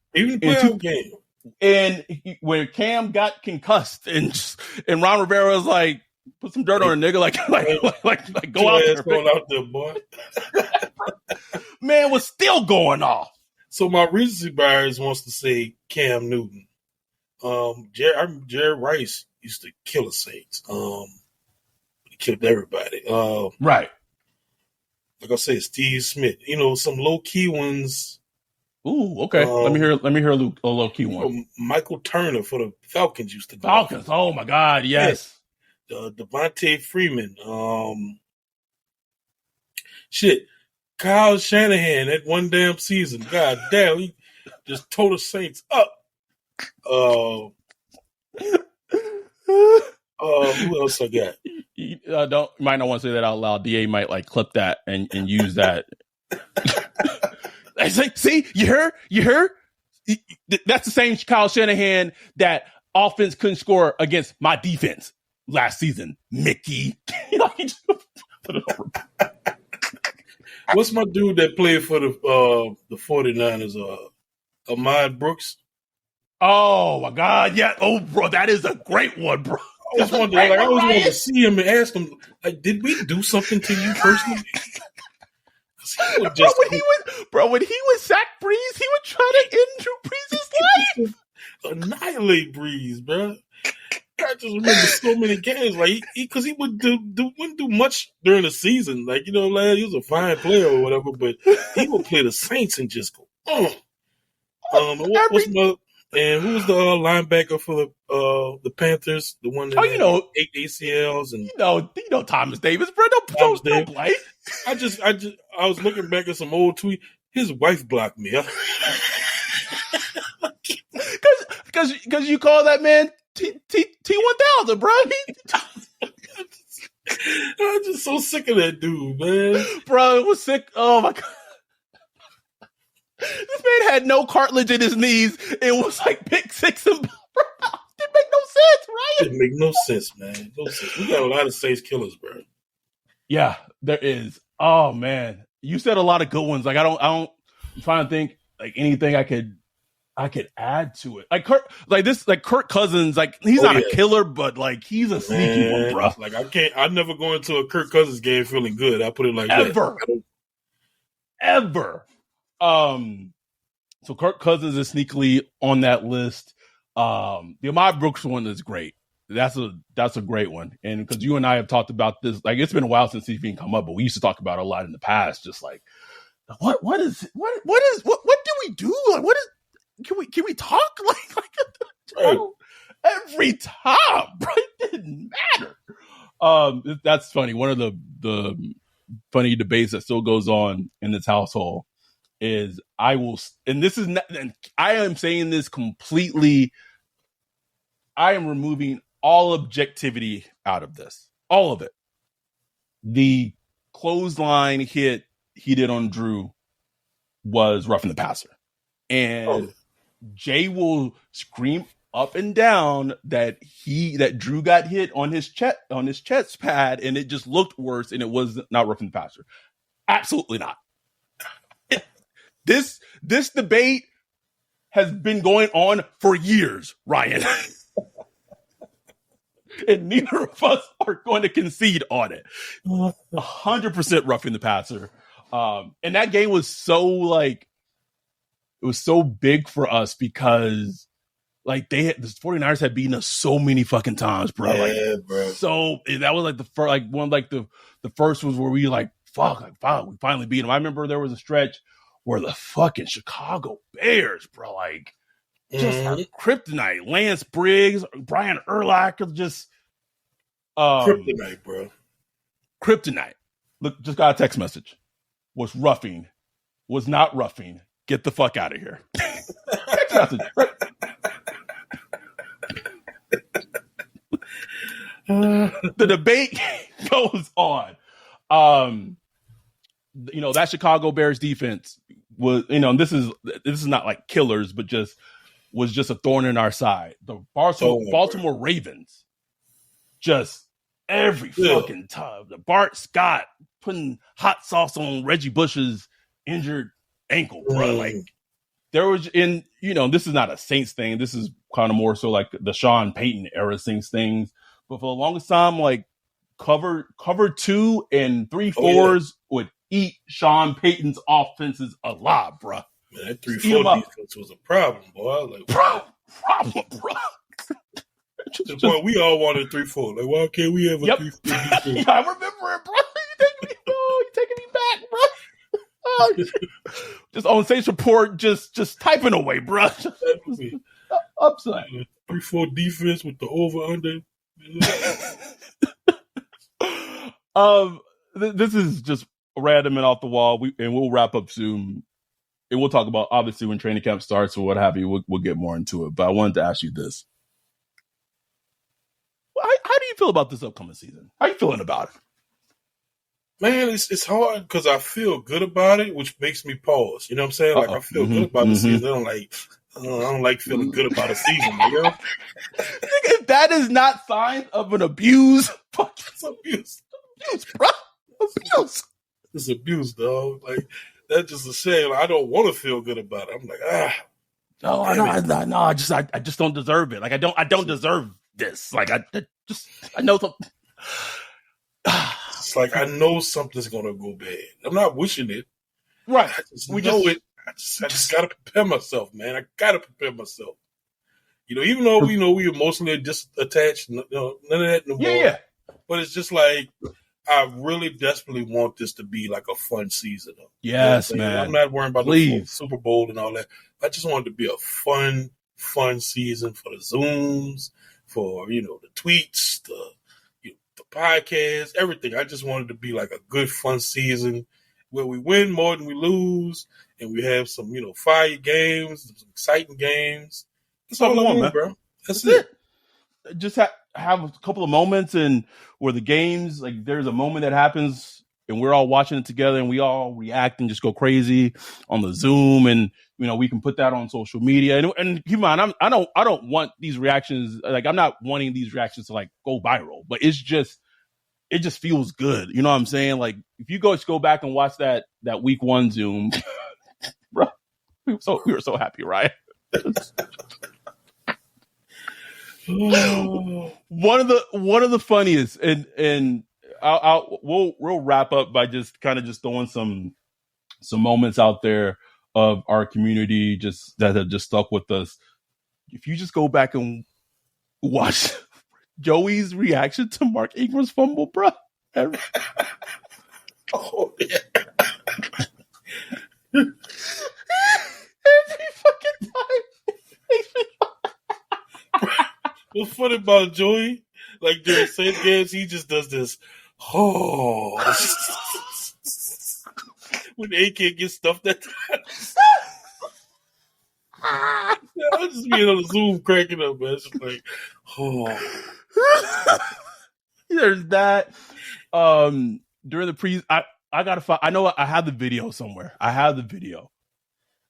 [SPEAKER 1] And when Cam got concussed and Ron Rivera was like, put some dirt on a nigga, like go out there,
[SPEAKER 2] boy.
[SPEAKER 1] Man was still going off.
[SPEAKER 2] So my recency bias wants to say Cam Newton. Jerry Rice used to kill the Saints. He killed everybody.
[SPEAKER 1] Right.
[SPEAKER 2] Like I said, Steve Smith. Some low key ones.
[SPEAKER 1] Ooh, okay. Let me hear a low key one.
[SPEAKER 2] Michael Turner for the Falcons used to go.
[SPEAKER 1] Falcons. Oh my God, yes.
[SPEAKER 2] Yeah. Devontae Freeman. Kyle Shanahan that one damn season. God damn, he just tore the Saints up. Who else I got?
[SPEAKER 1] You might not want to say that out loud. DA might like clip that and use that. I say, see, you heard? That's the same Kyle Shanahan that offense couldn't score against my defense last season. Mickey.
[SPEAKER 2] What's my dude that played for the 49ers? Ahmad Brooks?
[SPEAKER 1] Oh my God, yeah. Oh, bro, that is a great one, bro.
[SPEAKER 2] I was wanting to see him and ask him, like, did we do something to you personally?
[SPEAKER 1] When he would sack Breeze, he would try to end Drew Brees' life.
[SPEAKER 2] Annihilate Breeze, bro. I just remember so many games, like because he wouldn't do much during the season. Like, he was a fine player or whatever, but he would play the Saints and just go, and who's the linebacker for the Panthers? The one that had 8 ACLs and
[SPEAKER 1] you know Thomas Davis, bro. Don't play.
[SPEAKER 2] I was looking back at some old tweet. His wife blocked me.
[SPEAKER 1] Because you call that man T1000, bro.
[SPEAKER 2] I'm just so sick of that dude, man.
[SPEAKER 1] Bro, it was sick. Oh my God. This man had no cartilage in his knees. It was like pick six and bro. Didn't make no sense, right?
[SPEAKER 2] Didn't make no sense, man. No sense. We got a lot of Saints killers, bro.
[SPEAKER 1] Yeah, there is. Oh man, you said a lot of good ones. Like I'm trying to think like anything I could add to it. Like Kirk Cousins, like he's not a killer, but like he's a sneaky one, bro.
[SPEAKER 2] Like I never go into a Kirk Cousins game feeling good. I put it like
[SPEAKER 1] ever. So Kirk Cousins is sneakily on that list. The Ahmad Brooks one is great. That's a great one. And because you and I have talked about this, like it's been a while since he's been come up, but we used to talk about it a lot in the past. Just like what do we do? Like what is can we talk like every time, bro? It didn't matter. That's funny. One of the funny debates that still goes on in this household is I am saying this completely. I am removing all objectivity out of this, all of it. The clothesline hit he did on Drew was roughing the passer, and Jay will scream up and down that Drew got hit on his chest pad, and it just looked worse, and it was not roughing the passer. Absolutely not. This debate has been going on for years, Ryan. And neither of us are going to concede on it. 100% roughing the passer. And that game was it was so big for us because the 49ers had beaten us so many fucking times, bro.
[SPEAKER 2] Yeah, bro.
[SPEAKER 1] So that was like the first, one of the first was where we we finally beat them. I remember there was a stretch where the fucking Chicago Bears, bro, just our kryptonite. Lance Briggs, Brian Urlacher, just
[SPEAKER 2] kryptonite, bro.
[SPEAKER 1] Kryptonite. Look, just got a text message. Was roughing, was not roughing. Get the fuck out of here. Text message. Right? The debate goes on. That Chicago Bears defense was, this is not like killers, but was just a thorn in our side. The Baltimore Ravens, just every fucking time. The Bart Scott putting hot sauce on Reggie Bush's injured ankle, bro. There was this is not a Saints thing. This is kind of more so like the Sean Payton era Saints things. But for the longest time, cover 2 and 3-4s would eat Sean Payton's offenses alive, bro.
[SPEAKER 2] Man, that 3-4 defense was a problem, boy.
[SPEAKER 1] Problem, bro.
[SPEAKER 2] To the point we all wanted 3-4. Like, why can't we have a 3-4 defense?
[SPEAKER 1] I remember it, bro. You taking me back, bro. Just on Saints Report, just typing away, bro. Upside.
[SPEAKER 2] 3-4 defense with the over-under.
[SPEAKER 1] This is just random and off the wall. We'll wrap up soon. And we'll talk about, obviously, when training camp starts or what have you. We'll get more into it. But I wanted to ask you this. How do you feel about this upcoming season? How are you feeling about it?
[SPEAKER 2] Man, it's hard because I feel good about it, which makes me pause. You know what I'm saying? Like, I feel good about the season. I don't like feeling good about a season, you know?
[SPEAKER 1] If that is not signs of an abuse,
[SPEAKER 2] it's abuse.
[SPEAKER 1] Abuse, bro. Abuse.
[SPEAKER 2] It's abuse, dog. Like, that's just a shame. I don't want to feel good about it. I'm like,
[SPEAKER 1] No, I just don't deserve it. Like, I don't deserve this. Like, I know something.
[SPEAKER 2] It's like, I know something's going to go bad. I'm not wishing it.
[SPEAKER 1] Right.
[SPEAKER 2] I just know it. I just got to prepare myself, man. I got to prepare myself. You know, even though we emotionally disattached, none of that no more. Yeah. But it's just like, I really desperately want this to be like a fun season.
[SPEAKER 1] Yes, man.
[SPEAKER 2] I'm not worrying about the Super Bowl and all that. I just want it to be a fun season for the Zooms, for, the tweets, the podcast, everything. I just wanted to be like a good, fun season where we win more than we lose, and we have some, fire games, some exciting games. That's all I want, man. Bro. That's it.
[SPEAKER 1] Just have a couple of moments and where the games, like there's a moment that happens and we're all watching it together and we all react and just go crazy on the Zoom, and we can put that on social media. And keep in mind, I don't want these reactions. Like, I'm not wanting these reactions to like go viral, but it just feels good. You know what I'm saying? Like, if you go back and watch that week 1 Zoom, bro, we were so happy, right? One of the funniest, and we'll wrap up by just kind of just throwing some moments out there of our community just that have just stuck with us. If you just go back and watch Joey's reaction to Mark Ingram's fumble, bro.
[SPEAKER 2] Oh yeah.
[SPEAKER 1] Every fucking time.
[SPEAKER 2] What's funny about Joey? Like, during St. Games, he just does this. Oh. When AK gets stuffed at times. I'm just being on the Zoom cracking up, man. It's just like,
[SPEAKER 1] There's that. During the I gotta find. I know I have the video somewhere. I have the video.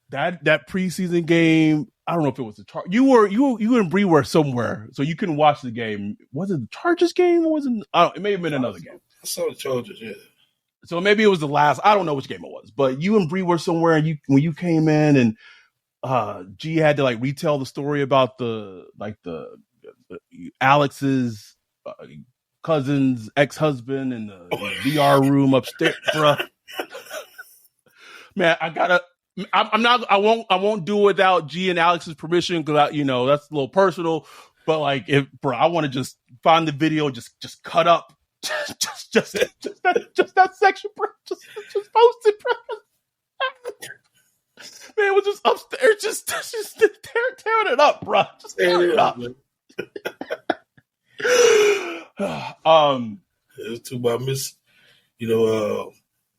[SPEAKER 1] That preseason game. I don't know if it was the Chargers. You and Bree were somewhere, so you couldn't watch the game. Was it the Chargers game or was it? It may have been another game.
[SPEAKER 2] I saw the Chargers, yeah.
[SPEAKER 1] So maybe it was the last. I don't know which game it was, but you and Bree were somewhere, and when you came in, and G had to like retell the story about the Alex's cousin's ex-husband in the VR room upstairs, bruh. Man, I won't do it without G and Alex's permission because that's a little personal. But like, I want to just find the video, just cut up, just that section, bro. Just post it, bro. Man, we're just upstairs, just tearing it up, bro. Just tearing it up.
[SPEAKER 2] It's too bad. I miss,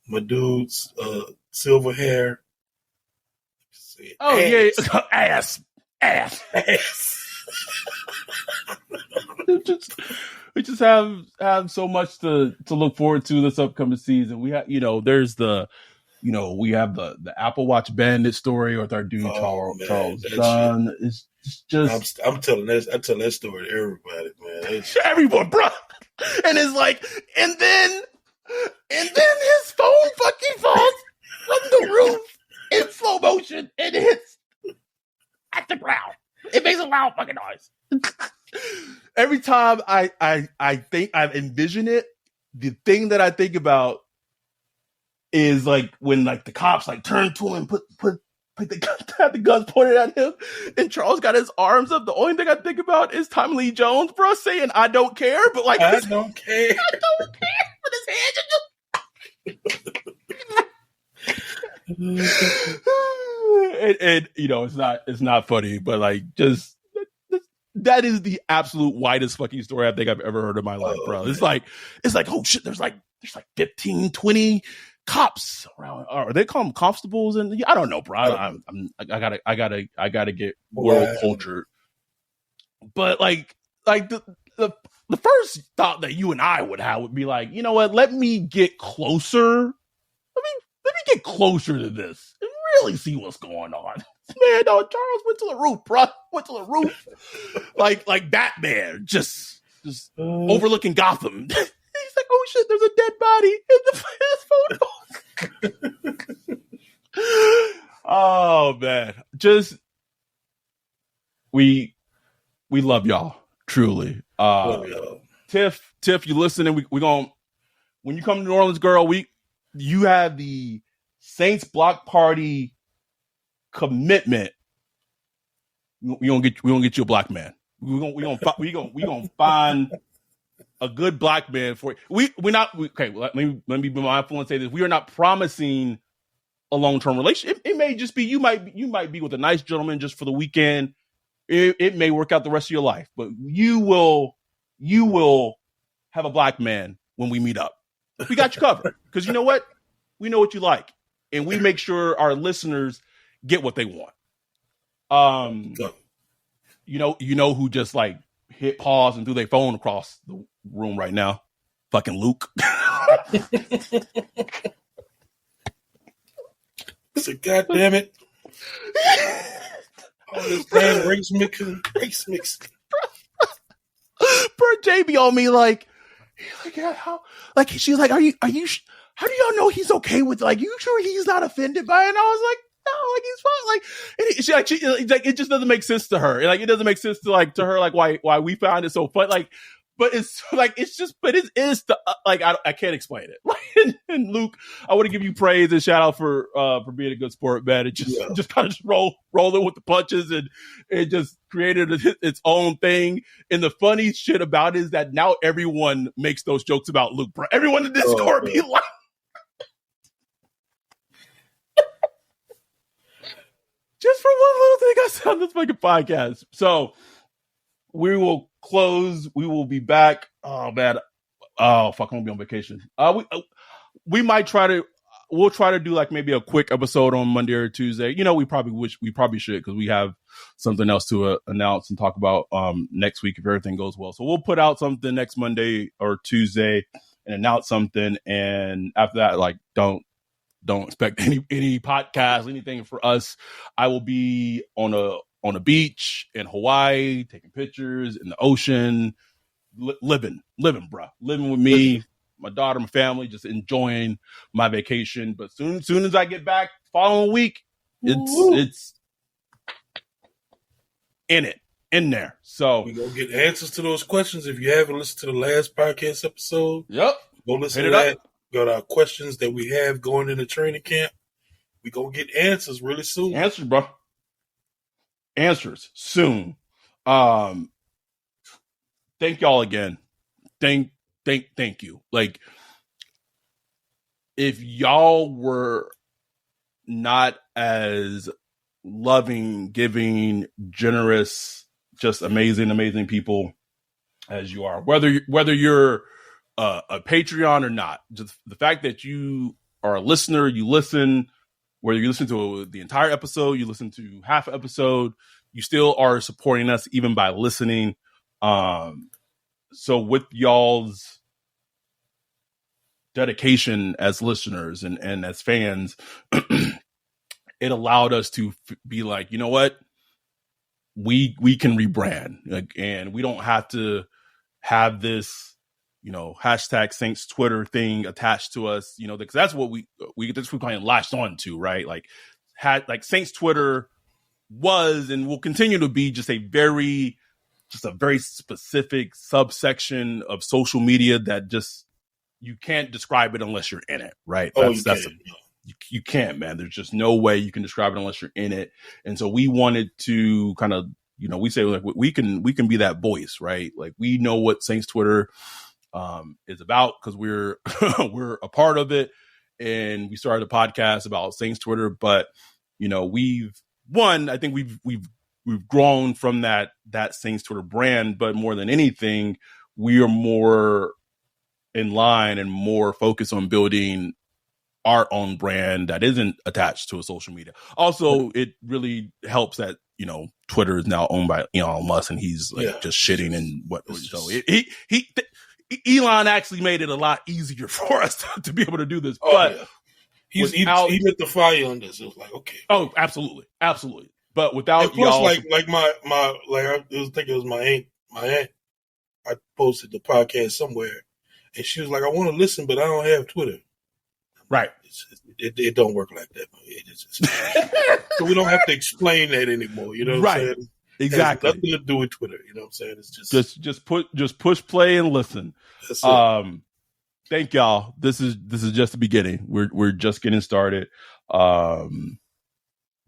[SPEAKER 2] my dude's silver hair.
[SPEAKER 1] Oh
[SPEAKER 2] ass.
[SPEAKER 1] Yeah, ass. We just have so much to look forward to this upcoming season. We have, there's we have the Apple Watch Bandit story with our dude Charles Dunn. It's just
[SPEAKER 2] I'm telling that story to everybody, man.
[SPEAKER 1] Everyone, bro. And it's like, and then his phone fucking falls from the roof in slow motion and hits at the ground. It makes a loud fucking noise. Every time I think I envision it, the thing that I think about is like when like the cops like turn to him, put the guns pointed at him, and Charles got his arms up. The only thing I think about is Tommy Lee Jones, bro, saying "I don't care," but like
[SPEAKER 2] I don't care.
[SPEAKER 1] I don't care. With his hand and it's not funny, but like just that is the absolute whitest fucking story I think I've ever heard in my life, bro. Man. It's like, oh shit, there's like 15, 20 cops around, or they call them constables, and I don't know, bro. I gotta get world cultured. But like the first thought that you and I would have would be like, you know what? Let me get closer. Let me get closer to this and really see what's going on. Man, no, Charles went to the roof, bro. Went to the roof, like Batman, just overlooking Gotham. He's like, oh shit, there's a dead body in his photo. Oh man, just we love y'all truly. Tiff, you listening? We gonna, when you come to New Orleans, girl, you have the Saints block party commitment. We gonna get you a black man. We gonna find a good black man for you. Okay. Let me be mindful and say this: we are not promising a long-term relationship. It may just be you might be with a nice gentleman just for the weekend. It may work out the rest of your life, but you will have a black man when we meet up. We got you covered, because you know what? We know what you like, and we make sure our listeners get what they want. You know who just like hit pause and threw their phone across the room right now? Fucking Luke.
[SPEAKER 2] I said, God damn it. All this damn race mixing.
[SPEAKER 1] Bro, JB on me like yeah, how? Like she's like, are you? How do y'all know he's okay with? Like, you sure he's not offended by it? And I was like, no, like he's fine. Like, it just doesn't make sense to her. Like, it doesn't make sense to her. Like, why we found it so fun? Like, but it's like it is the like I can't explain it. And Luke, I want to give you praise and shout out for being a good sport, man. It just kind of rolling with the punches, and it just created its own thing. And the funny shit about it is that now everyone makes those jokes about Luke, bro. Everyone in Discord be like, just for one little thing I said on this fucking podcast. So we will close. We will be back. Oh man. Oh fuck, I'm gonna be on vacation. We might we'll try to do like maybe a quick episode on Monday or Tuesday. We probably should, because we have something else to announce and talk about next week if everything goes well. So we'll put out something next Monday or Tuesday and announce something. And after that, like don't expect any podcast, anything for us. I will be on a beach in Hawaii, taking pictures in the ocean, living, bro, living with me, my daughter, my family, just enjoying my vacation. But soon as I get back, following week, it's in there. So
[SPEAKER 2] we gonna get answers to those questions. If you haven't listened to the last podcast episode,
[SPEAKER 1] yep,
[SPEAKER 2] go listen to that. Got our questions that we have going into training camp. We gonna get answers really soon.
[SPEAKER 1] Answers, bro. Answers soon. Thank y'all again. Thank you. Like, if y'all were not as loving, giving, generous, just amazing people as you are, whether you're a Patreon or not, just the fact that you are a listener, you listen, whether you listen to the entire episode, you listen to half an episode, you still are supporting us even by listening. So with y'all's dedication as listeners and as fans, it allowed us to be like, you know what, we can rebrand, like, and we don't have to have this, hashtag Saints Twitter thing attached to us, because that's what we kind of latched on to, right? Like, Saints Twitter was and will continue to be just a very specific subsection of social media that just, you can't describe it unless you're in it, right? You can't, man. There's just no way you can describe it unless you're in it. And so we wanted to kind of, we say like we can be that voice, right? Like, we know what Saints Twitter is about because we're we're a part of it, and we started a podcast about Saints Twitter. But I think we've grown from that Saints Twitter brand. But more than anything, we are more in line and more focused on building our own brand that isn't attached to a social media. Also, it really helps that Twitter is now owned by Elon Musk, and he's just shitting and what. So Elon actually made it a lot easier for us to be able to do this.
[SPEAKER 2] He lit the fire on this. It was like, okay.
[SPEAKER 1] Oh, absolutely. But without
[SPEAKER 2] plus,
[SPEAKER 1] y'all,
[SPEAKER 2] I think it was my aunt. I posted the podcast somewhere, and she was like, "I want to listen, but I don't have Twitter."
[SPEAKER 1] Right.
[SPEAKER 2] It don't work like that. So we don't have to explain that anymore. You know what I'm saying?
[SPEAKER 1] Exactly.
[SPEAKER 2] It has nothing to do with Twitter. You know what I'm saying? It's
[SPEAKER 1] just push play and listen.
[SPEAKER 2] That's it.
[SPEAKER 1] Thank y'all. This is just the beginning. We're just getting started.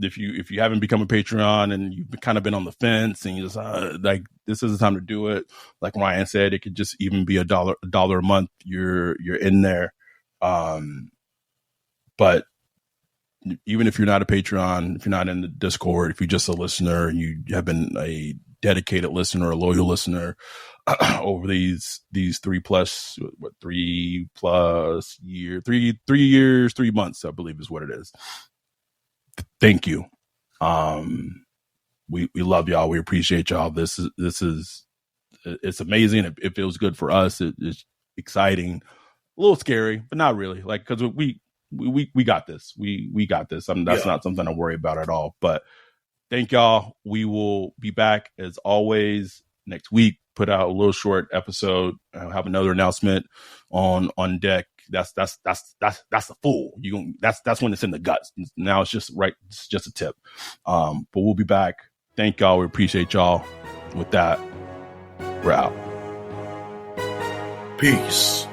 [SPEAKER 1] If you haven't become a Patreon and you've kind of been on the fence and you just this is the time to do it. Like Ryan said, it could just even be $1 a month. You're in there. But even if you're not a Patreon, if you're not in the Discord, if you're just a listener and you have been a dedicated listener, a loyal listener over these 3 years, 3 months, I believe is what it is. Thank you. We love y'all. We appreciate y'all. This is it's amazing. It feels good for us. It's exciting, a little scary, but not really. Like, because we got this. We got this. That's not something I worry about at all. But thank y'all. We will be back as always next week. Put out a little short episode. I'll have another announcement on deck. That's the full. That's when it's in the guts. Now it's just right. It's just a tip. But we'll be back. Thank y'all. We appreciate y'all. With that, we're out.
[SPEAKER 2] Peace.